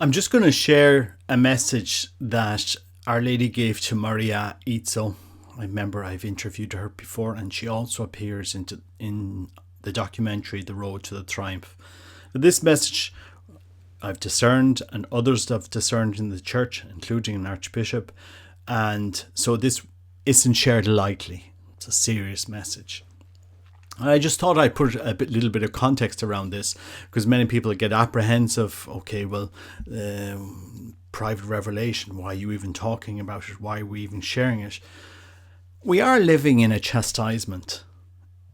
I'm just going to share a message that Our Lady gave to Maria Izzo. I remember I've interviewed her before, and she also appears in the documentary The Road to the Triumph. This message I've discerned, and others have discerned in the church, including an archbishop, and so this isn't shared lightly. It's a serious message. I just thought I'd put a little bit of context around this, because many people get apprehensive. Okay, well, private revelation, why are you even talking about it? Why are we even sharing it? We are living in a chastisement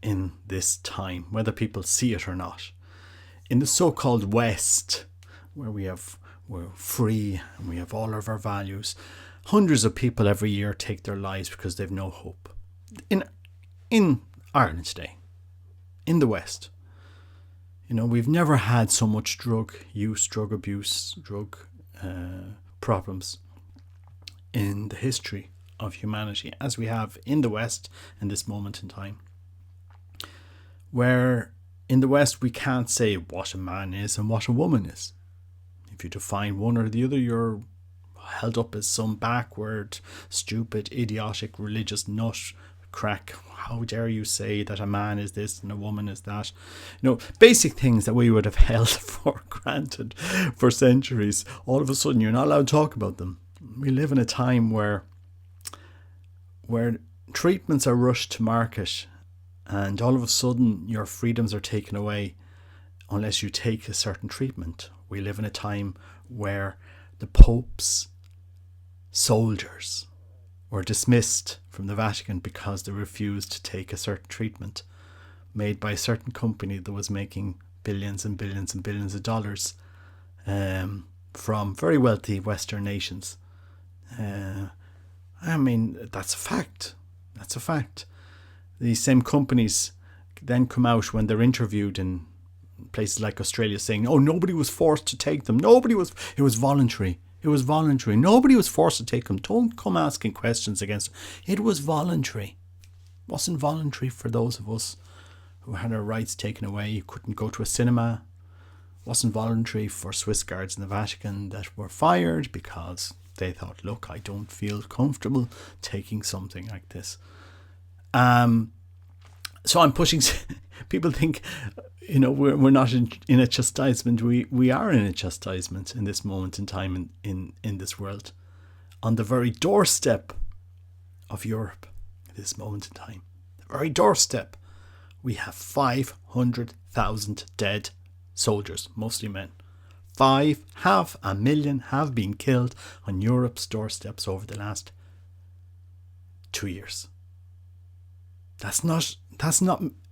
in this time, whether people see it or not. In the so-called West, where we're free and we have all of our values, hundreds of people every year take their lives because they've no hope. In Ireland today, in the West, we've never had so much drug use, drug abuse, drug problems in the history of humanity as we have in the West in this moment in time. Where in the West we can't say what a man is and what a woman is. If you define one or the other, you're held up as some backward, stupid, idiotic, religious nut crack. How dare you say that a man is this and a woman is that? Basic things that we would have held for granted for centuries. All of a sudden, you're not allowed to talk about them. We live in a time where treatments are rushed to market, and all of a sudden your freedoms are taken away unless you take a certain treatment. We live in a time where the Pope's soldiers were dismissed from the Vatican because they refused to take a certain treatment made by a certain company that was making billions and billions and billions of dollars from very wealthy Western nations. That's a fact. That's a fact. These same companies then come out when they're interviewed in places like Australia saying, oh, nobody was forced to take them. It was voluntary. It was voluntary. Nobody was forced to take them. Don't come asking questions against it. It was voluntary. It wasn't voluntary for those of us who had our rights taken away. You couldn't go to a cinema. It wasn't voluntary for Swiss guards in the Vatican that were fired because they thought, look, I don't feel comfortable taking something like this. So I'm pushing. People think, we're not in a chastisement. We are in a chastisement in this moment in time in this world, on the very doorstep of Europe. At this moment in time, the very doorstep, we have 500,000 dead soldiers, mostly men. 500,000 have been killed on Europe's doorsteps over the last 2 years. That's not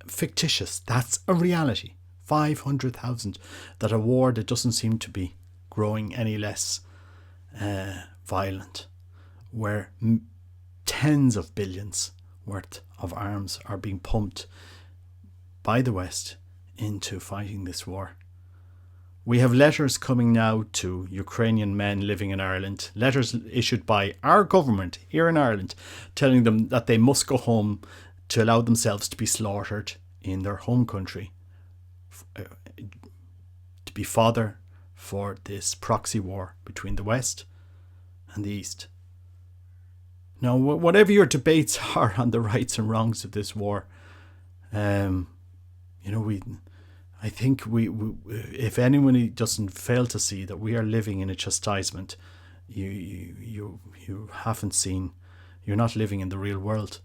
fictitious. That's a reality. 500,000. That a war that doesn't seem to be growing any less violent, where tens of billions worth of arms are being pumped by the West into fighting this war. We have letters coming now to Ukrainian men living in Ireland, letters issued by our government here in Ireland, telling them that they must go home to allow themselves to be slaughtered in their home country, to be fodder for this proxy war between the West and the East. Now, whatever your debates are on the rights and wrongs of this war, I think we if anyone doesn't fail to see that we are living in a chastisement, you haven't seen. You're not living in the real world.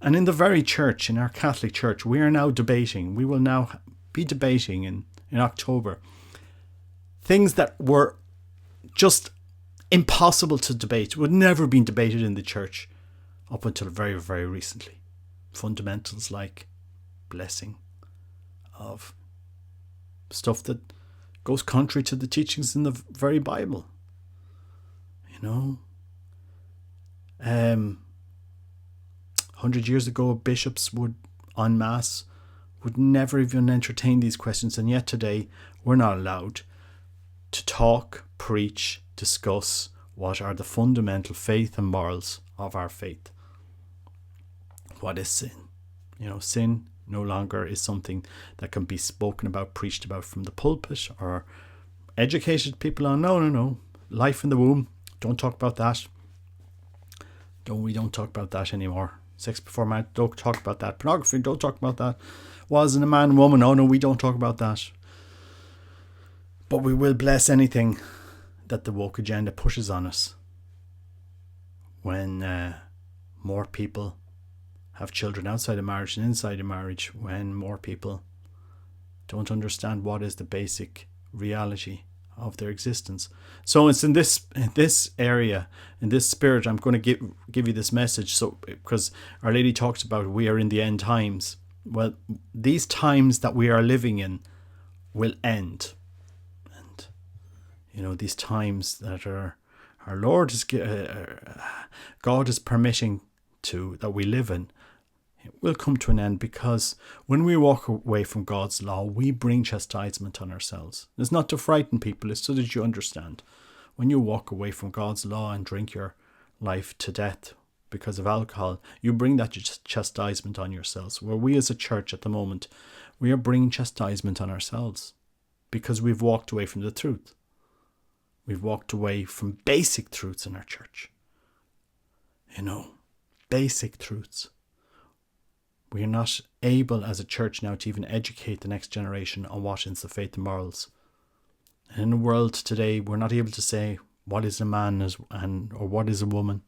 And in the very church, in our Catholic Church, we are now debating. We will now be debating in October things that were just impossible to debate, would never been debated in the church up until very, very recently. Fundamentals like blessing of stuff that goes contrary to the teachings in the very Bible. 100 years ago, bishops would, en masse, would never even entertain these questions, and yet today we're not allowed to talk, preach, discuss what are the fundamental faith and morals of our faith. What is sin? Sin no longer is something that can be spoken about, preached about from the pulpit or educated people on, no, life in the womb, don't talk about that. We don't talk about that anymore. Sex before marriage, don't talk about that. Pornography, don't talk about that. Wasn't a man and woman, no, we don't talk about that. But we will bless anything that the woke agenda pushes on us. When more people have children outside of marriage and inside of marriage, when more people don't understand what is the basic reality of their existence. So it's in this area, in this spirit, I'm going to give you this message. So because Our Lady talks about we are in the end times. Well, these times that we are living in will end, and these times that our Lord is God is permitting that we live in, it will come to an end, because when we walk away from God's law, we bring chastisement on ourselves. It's not to frighten people, it's so that you understand. When you walk away from God's law and drink your life to death because of alcohol, you bring that chastisement on yourselves. Where we as a church at the moment, we are bringing chastisement on ourselves because we've walked away from the truth. We've walked away from basic truths in our church. Basic truths. We are not able as a church now to even educate the next generation on what is the faith and morals. And in the world today, we're not able to say what is a man or what is a woman.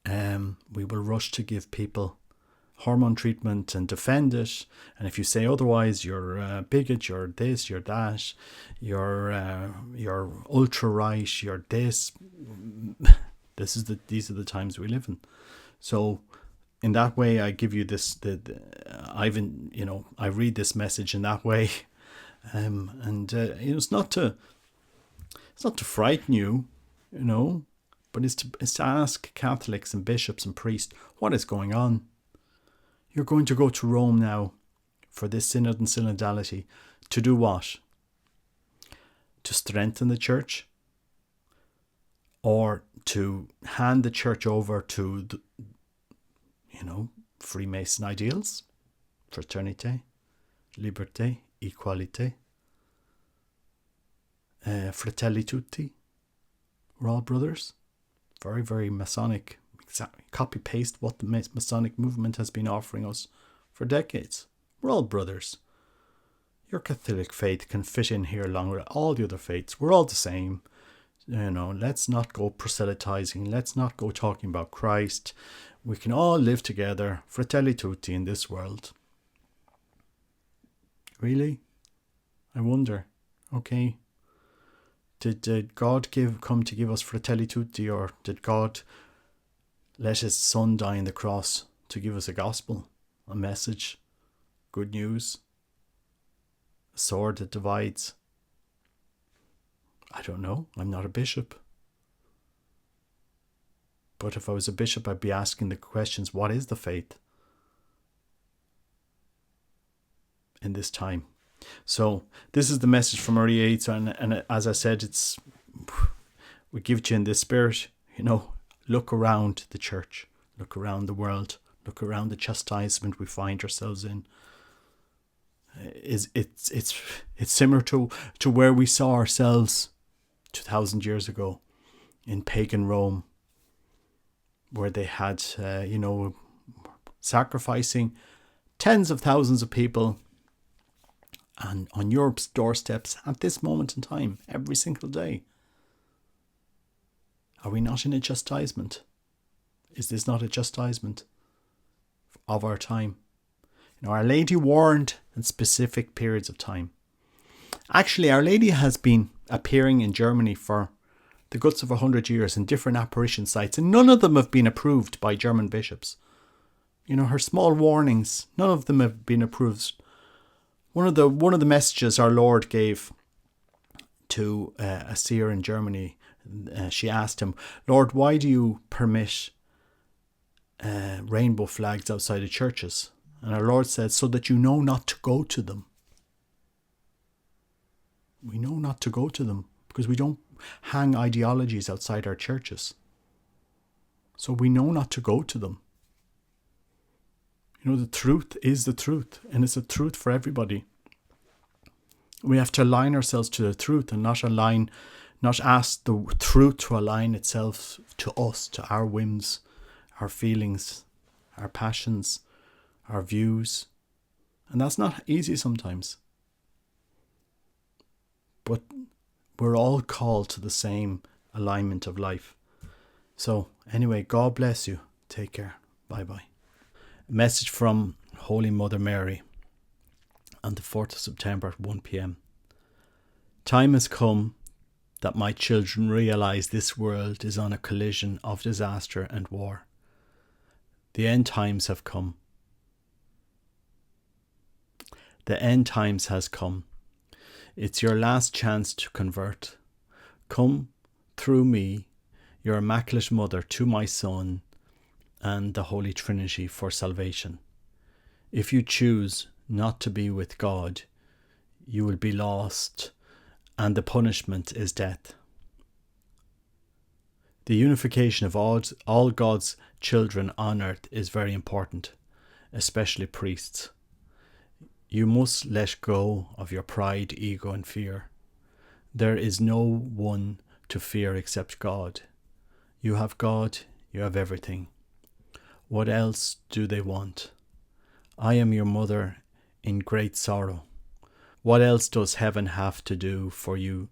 We will rush to give people hormone treatment and defend it. And if you say otherwise, you're a bigot, you're this, you're that, you're ultra right, you're this. These are the times we live in. So in that way, I give you this. I read this message in that way, it's not to frighten you, but it's to ask Catholics and bishops and priests what is going on. You're going to go to Rome now for this synod and synodality to do what? To strengthen the church, or to hand the church over to Freemason ideals, fraternité, liberté, equalité, fratelli tutti, we're all brothers. Very, very Masonic. Exactly. Copy paste what the Masonic movement has been offering us for decades. We're all brothers. Your Catholic faith can fit in here along with all the other faiths. We're all the same. Let's not go proselytizing. Let's not go talking about Christ. We can all live together, fratelli tutti, in this world. Really? I wonder. Okay. Did God come to give us fratelli tutti, or did God let his son die on the cross to give us a gospel, a message, good news, a sword that divides? I don't know. I'm not a bishop. But if I was a bishop, I'd be asking the questions, what is the faith in this time? So this is the message from early age, and as I said, we give it you in this spirit. Look around the church, look around the world, look around the chastisement we find ourselves in. It's similar to where we saw ourselves 2,000 years ago in pagan Rome, where they had sacrificing tens of thousands of people and on Europe's doorsteps at this moment in time, every single day. Are we not in a chastisement? Is this not a chastisement of our time? Our Lady warned in specific periods of time. Actually, Our Lady has been appearing in Germany for the guts of 100 years in different apparition sites, and none of them have been approved by German bishops. Her small warnings, none of them have been approved. One of the messages our Lord gave to a seer in Germany, she asked him, Lord, why do you permit rainbow flags outside of churches? And our Lord said, so that you know not to go to them. We know not to go to them because we don't hang ideologies outside our churches. So we know not to go to them. The truth is the truth, and it's a truth for everybody. We have to align ourselves to the truth and not ask the truth to align itself to us, to our whims, our feelings, our passions, our views. And that's not easy sometimes. But we're all called to the same alignment of life. So anyway, God bless you. Take care. Bye-bye. A message from Holy Mother Mary on the 4th of September at 1 p.m. Time has come that my children realize this world is on a collision of disaster and war. The end times have come. The end times has come. It's your last chance to convert. Come through me, your Immaculate Mother, to my Son and the Holy Trinity for salvation. If you choose not to be with God, you will be lost, and the punishment is death. The unification of all God's children on earth is very important, especially priests. You must let go of your pride, ego, and fear. There is no one to fear except God. You have God, you have everything. What else do they want? I am your mother in great sorrow. What else does heaven have to do for you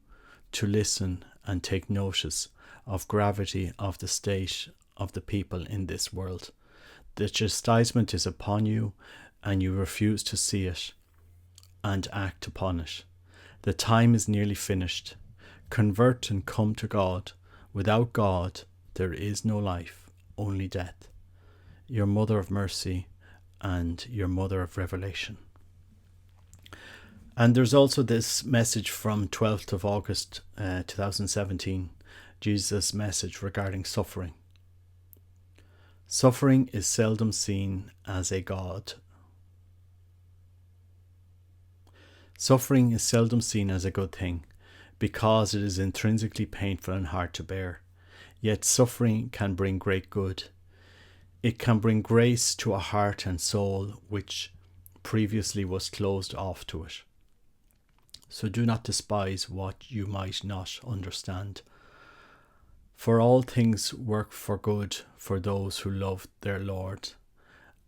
to listen and take notice of gravity of the state of the people in this world? The chastisement is upon you, and you refuse to see it and act upon it. The time is nearly finished. Convert and come to God. Without God, there is no life, only death. Your Mother of Mercy and your Mother of Revelation. And there's also this message from 12th of August 2017, Jesus' message regarding suffering. Suffering is seldom seen as a God. Suffering is seldom seen as a good thing because it is intrinsically painful and hard to bear. Yet suffering can bring great good. It can bring grace to a heart and soul which previously was closed off to it. So do not despise what you might not understand. For all things work for good for those who love their Lord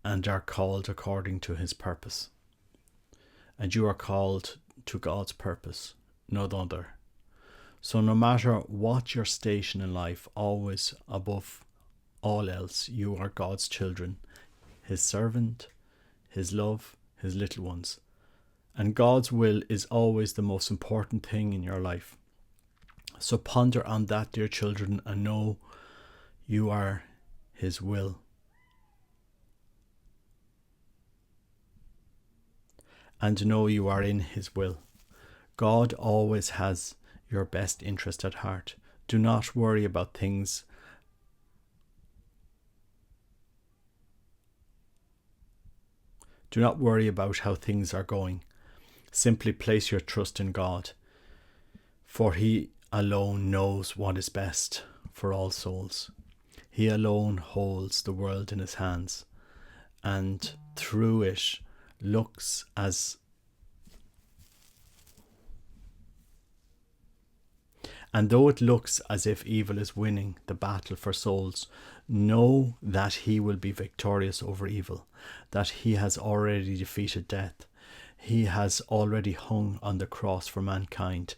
and are called according to his purpose. And you are called to God's purpose, no other. So no matter what your station in life, always above all else, you are God's children, his servant, his love, his little ones. And God's will is always the most important thing in your life. So ponder on that, dear children, and know you are his will. And know you are in his will. God always has your best interest at heart. Do not worry about things. Do not worry about how things are going. Simply place your trust in God, for he alone knows what is best for all souls. He alone holds the world in his hands, and through it looks as and though it looks as if evil is winning the battle for souls, know that he will be victorious over evil, that he has already defeated death. He has already hung on the cross for mankind,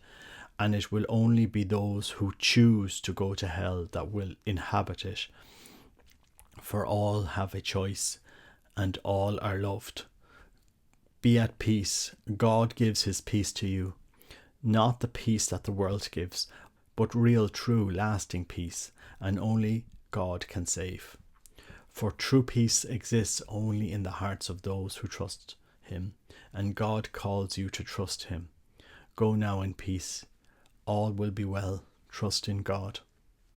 and it will only be those who choose to go to hell that will inhabit it. For all have a choice, and all are loved. Be at peace. God gives his peace to you, not the peace that the world gives, but real, true, lasting peace, and only God can save. For true peace exists only in the hearts of those who trust him, and God calls you to trust him. Go now in peace. All will be well. Trust in God.